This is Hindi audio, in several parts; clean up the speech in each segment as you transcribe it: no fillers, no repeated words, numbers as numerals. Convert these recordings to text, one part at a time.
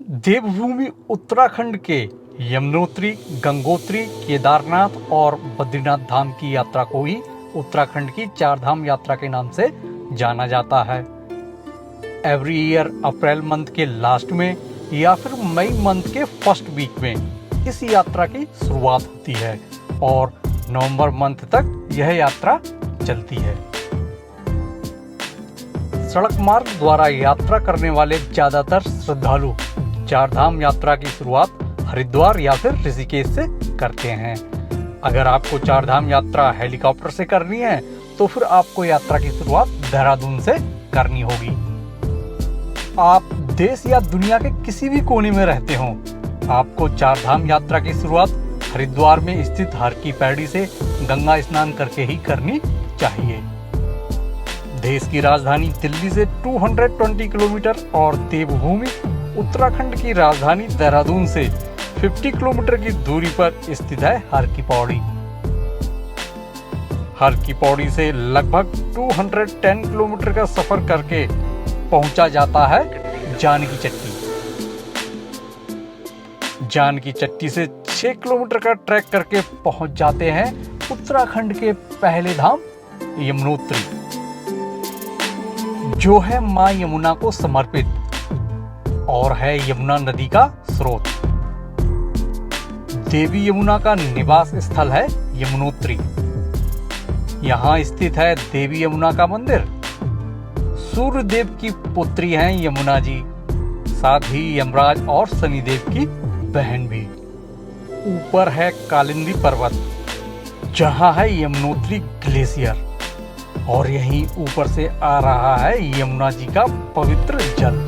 देवभूमि उत्तराखंड के यमुनोत्री, गंगोत्री, केदारनाथ और बद्रीनाथ धाम की यात्रा को ही उत्तराखंड की चार धाम यात्रा के नाम से जाना जाता है। एवरी ईयर अप्रैल मंथ के लास्ट में या फिर मई मंथ के फर्स्ट वीक में इस यात्रा की शुरुआत होती है और नवंबर मंथ तक यह यात्रा चलती है। सड़क मार्ग द्वारा यात्रा करने वाले ज्यादातर श्रद्धालु चार धाम यात्रा की शुरुआत हरिद्वार या फिर ऋषिकेश से करते हैं। अगर आपको चार धाम यात्रा हेलीकॉप्टर से करनी है तो फिर आपको यात्रा की शुरुआत देहरादून से करनी होगी। आप देश या दुनिया के किसी भी कोने में रहते हो, आपको चार धाम यात्रा की शुरुआत हरिद्वार में स्थित हर की पैड़ी से गंगा स्नान करके ही करनी चाहिए। देश की राजधानी दिल्ली से 220 किलोमीटर और देवभूमि उत्तराखंड की राजधानी देहरादून से 50 किलोमीटर की दूरी पर स्थित है हर की पौड़ी। हर की पौड़ी से लगभग 210 किलोमीटर का सफर करके पहुंचा जाता है जानकी चट्टी। जानकी चट्टी से 6 किलोमीटर का ट्रैक करके पहुंच जाते हैं उत्तराखंड के पहले धाम यमुनोत्री, जो है मां यमुना को समर्पित और है यमुना नदी का स्रोत। देवी यमुना का निवास स्थल है यमुनोत्री। यहाँ स्थित है देवी यमुना का मंदिर। सूर्य देव की पुत्री हैं यमुना जी, साथ ही यमराज और शनिदेव की बहन भी। ऊपर है कालिंदी पर्वत, जहाँ है यमुनोत्री ग्लेशियर और यहीं ऊपर से आ रहा है यमुना जी का पवित्र जल।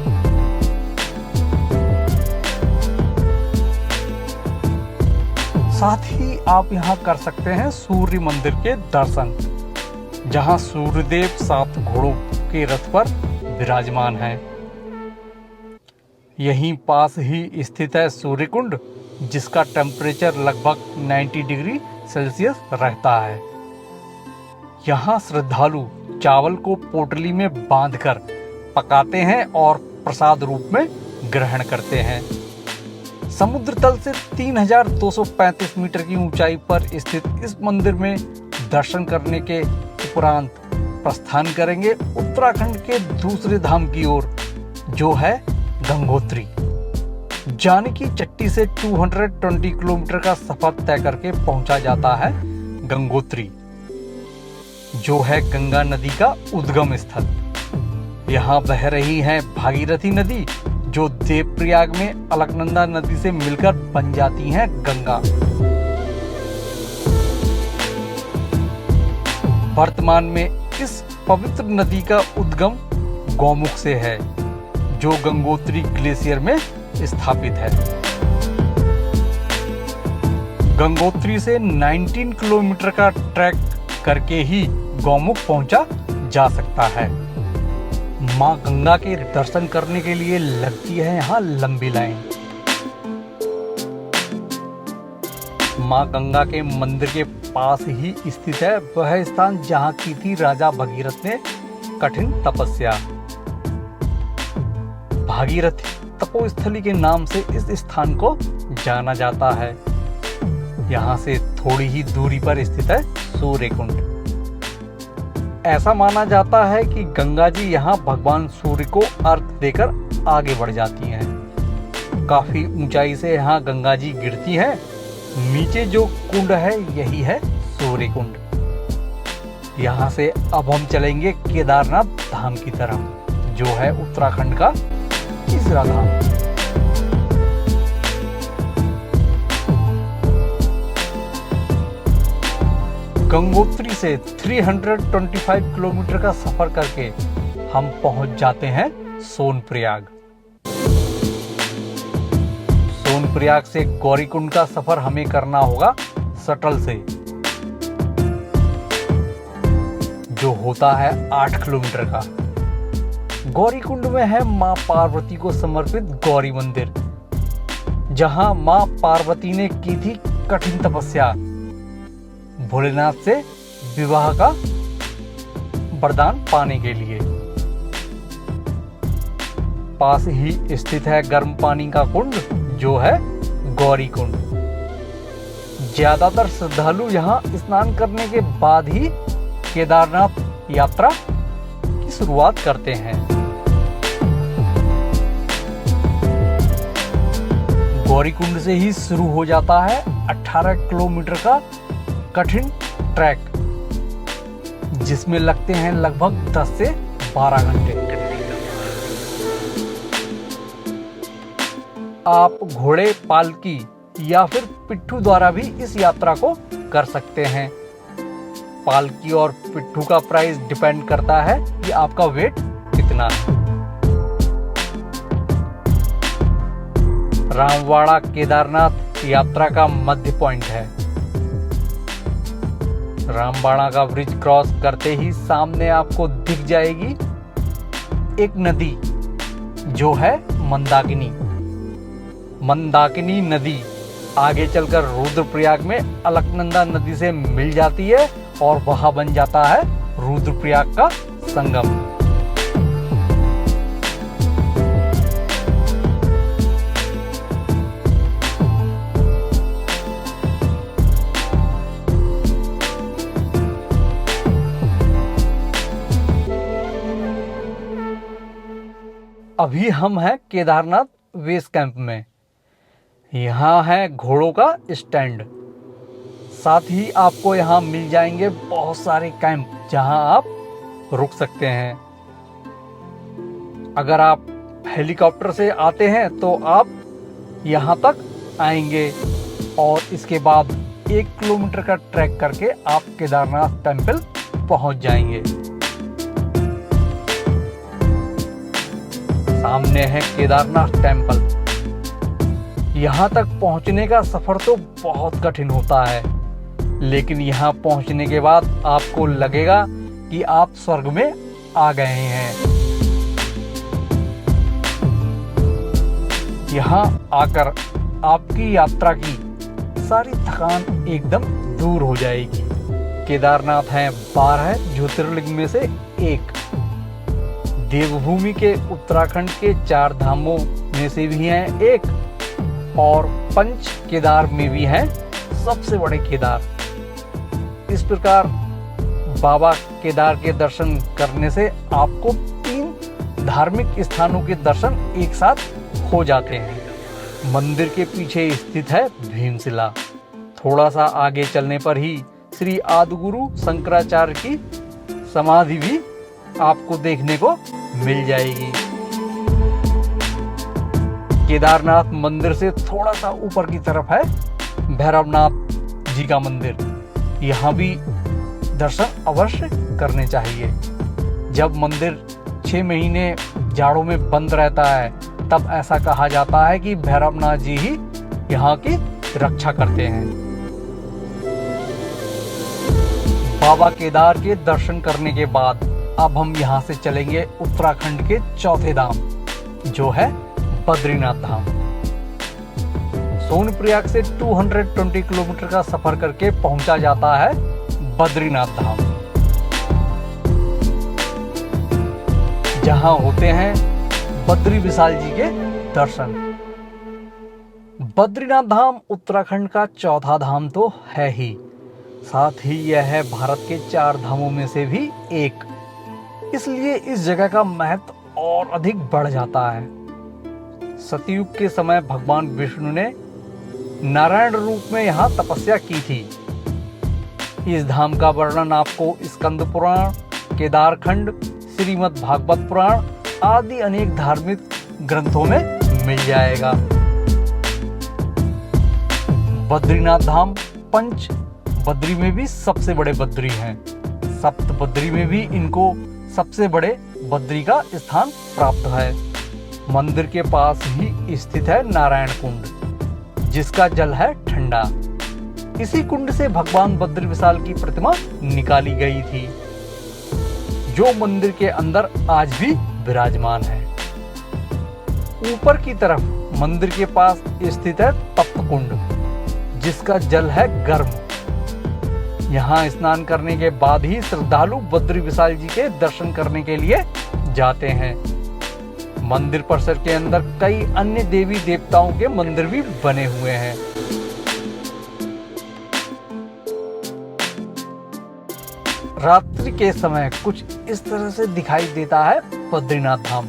साथ ही आप यहाँ कर सकते हैं सूर्य मंदिर के दर्शन, जहाँ सूर्यदेव 7 घोड़ों के रथ पर विराजमान है। यहीं पास ही स्थित है सूर्य कुंड, जिसका टेम्परेचर लगभग 90 डिग्री सेल्सियस रहता है। यहाँ श्रद्धालु चावल को पोटली में बांधकर पकाते हैं और प्रसाद रूप में ग्रहण करते हैं। समुद्र तल से 3235 मीटर की ऊंचाई पर स्थित इस मंदिर में दर्शन करने के उपरांत प्रस्थान करेंगे उत्तराखंड के दूसरे धाम की ओर, जो है गंगोत्री। जानकी चट्टी से 220 किलोमीटर का सफर तय करके पहुंचा जाता है गंगोत्री, जो है गंगा नदी का उद्गम स्थल। यहाँ बह रही है भागीरथी नदी, जो देवप्रयाग में अलकनंदा नदी से मिलकर बन जाती हैं गंगा। वर्तमान में इस पवित्र नदी का उद्गम गौमुख से है, जो गंगोत्री ग्लेशियर में स्थापित है। गंगोत्री से 19 किलोमीटर का ट्रैक करके ही गौमुख पहुंचा जा सकता है। मां गंगा के दर्शन करने के लिए लगती है यहाँ लंबी लाइन। मां गंगा के मंदिर के पास ही स्थित है वह स्थान जहाँ की थी राजा भगीरथ ने कठिन तपस्या। भागीरथी तपोस्थली के नाम से इस स्थान को जाना जाता है। यहाँ से थोड़ी ही दूरी पर स्थित है सूर्य कुंड। ऐसा माना जाता है कि गंगा जी यहाँ भगवान सूर्य को अर्घ देकर आगे बढ़ जाती हैं। काफी ऊंचाई से यहाँ गंगा जी गिरती हैं। नीचे जो कुंड है यही है सूर्य कुंड। यहाँ से अब हम चलेंगे केदारनाथ धाम की तरफ, जो है उत्तराखंड का तीसरा धाम। गंगोत्री से 325 किलोमीटर का सफर करके हम पहुंच जाते हैं सोनप्रयाग। सोनप्रयाग से गौरीकुंड का सफर हमें करना होगा शटल से, जो होता है 8 किलोमीटर का। गौरीकुंड में है मां पार्वती को समर्पित गौरी मंदिर, जहां मां पार्वती ने की थी कठिन तपस्या भोलेनाथ से विवाह का वरदान पाने के लिए। पास ही स्थित है गर्म पानी का कुंड, जो है गौरी कुंड। ज्यादातर श्रद्धालु यहाँ स्नान करने के बाद ही केदारनाथ यात्रा की शुरुआत करते हैं। गौरी कुंड से ही शुरू हो जाता है 18 किलोमीटर का कठिन ट्रैक, जिसमें लगते हैं लगभग 10 से 12 घंटे। आप घोड़े, पालकी या फिर पिट्ठू द्वारा भी इस यात्रा को कर सकते हैं। पालकी और पिट्ठू का प्राइस डिपेंड करता है कि आपका वेट कितना है। रामवाड़ा केदारनाथ यात्रा का मध्य पॉइंट है। रामबाड़ा का ब्रिज क्रॉस करते ही सामने आपको दिख जाएगी एक नदी, जो है मंदाकिनी। मंदाकिनी नदी आगे चलकर रुद्रप्रयाग में अलकनंदा नदी से मिल जाती है और वहां बन जाता है रुद्रप्रयाग का संगम। अभी हम हैं केदारनाथ बेस कैंप में। यहाँ है घोड़ों का स्टैंड। साथ ही आपको यहाँ मिल जाएंगे बहुत सारे कैंप, जहाँ आप रुक सकते हैं। अगर आप हेलीकॉप्टर से आते हैं तो आप यहाँ तक आएंगे और इसके बाद 1 किलोमीटर का ट्रैक करके आप केदारनाथ टेम्पल पहुँच जाएंगे। सामने है केदारनाथ टेम्पल। यहाँ तक पहुँचने का सफर तो बहुत कठिन होता है, लेकिन यहाँ पहुँचने के बाद आपको लगेगा कि आप स्वर्ग में आ गए हैं। यहाँ आकर आपकी यात्रा की सारी थकान एकदम दूर हो जाएगी। केदारनाथ है 12 ज्योतिर्लिंग में से एक। देवभूमि के उत्तराखंड के 4 धामों में से भी हैं एक, और पंच केदार में भी हैं सबसे बड़े केदार। इस प्रकार बाबा केदार के दर्शन करने से आपको 3 धार्मिक स्थानों के दर्शन एक साथ हो जाते हैं। मंदिर के पीछे स्थित है भीमशिला। थोड़ा सा आगे चलने पर ही श्री आदिगुरु शंकराचार्य की समाधि भी आपको देखने को मिल जाएगी। केदारनाथ मंदिर से थोड़ा सा ऊपर की तरफ है भैरवनाथ जी का मंदिर। यहाँ भी दर्शन अवश्य करने चाहिए। जब मंदिर 6 महीने जाड़ों में बंद रहता है, तब ऐसा कहा जाता है कि भैरवनाथ जी ही यहाँ की रक्षा करते हैं। बाबा केदार के दर्शन करने के बाद अब हम यहाँ से चलेंगे उत्तराखंड के चौथे धाम, जो है बद्रीनाथ धाम। सोनप्रयाग से 220 किलोमीटर का सफर करके पहुंचा जाता है बद्रीनाथ धाम, जहां होते हैं बद्री विशाल जी के दर्शन। बद्रीनाथ धाम उत्तराखंड का चौथा धाम तो है ही, साथ ही यह है भारत के 4 धामों में से भी एक। इसलिए इस जगह का महत्व और अधिक बढ़ जाता है। सतयुग के समय भगवान विष्णु ने नारायण रूप में यहाँ तपस्या की थी। इस धाम का वर्णन आपको स्कंद पुराण, केदारखंड, श्रीमद् भागवत पुराण आदि अनेक धार्मिक ग्रंथों में मिल जाएगा। बद्रीनाथ धाम पंच बद्री में भी सबसे बड़े बद्री हैं। सप्त बद्री में भी इनको सबसे बड़े बद्री का स्थान प्राप्त है। मंदिर के पास ही स्थित है नारायण कुंड, जिसका जल है ठंडा। इसी कुंड से भगवान बद्री विशाल की प्रतिमा निकाली गई थी, जो मंदिर के अंदर आज भी विराजमान है। ऊपर की तरफ मंदिर के पास स्थित है तप्त कुंड, जिसका जल है गर्म। यहाँ स्नान करने के बाद ही श्रद्धालु बद्री विशाल जी के दर्शन करने के लिए जाते हैं। मंदिर परिसर के अंदर कई अन्य देवी देवताओं के मंदिर भी बने हुए हैं। रात्रि के समय कुछ इस तरह से दिखाई देता है बद्रीनाथ धाम।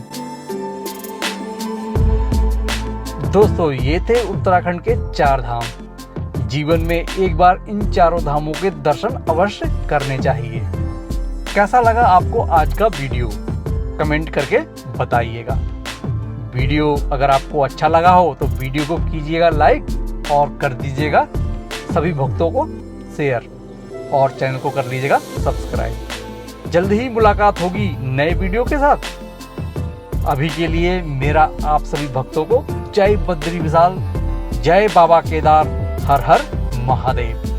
दोस्तों, ये थे उत्तराखंड के 4 धाम। जीवन में एक बार इन चारों धामों के दर्शन अवश्य करने चाहिए। कैसा लगा आपको आज का वीडियो, कमेंट करके बताइएगा। वीडियो अगर आपको अच्छा लगा हो तो वीडियो को कीजिएगा लाइक और कर दीजिएगा सभी भक्तों को शेयर, और चैनल को कर लीजिएगा सब्सक्राइब। जल्द ही मुलाकात होगी नए वीडियो के साथ। अभी के लिए मेरा आप सभी भक्तों को जय बद्री विशाल, जय बाबा केदार, हर हर महादेव।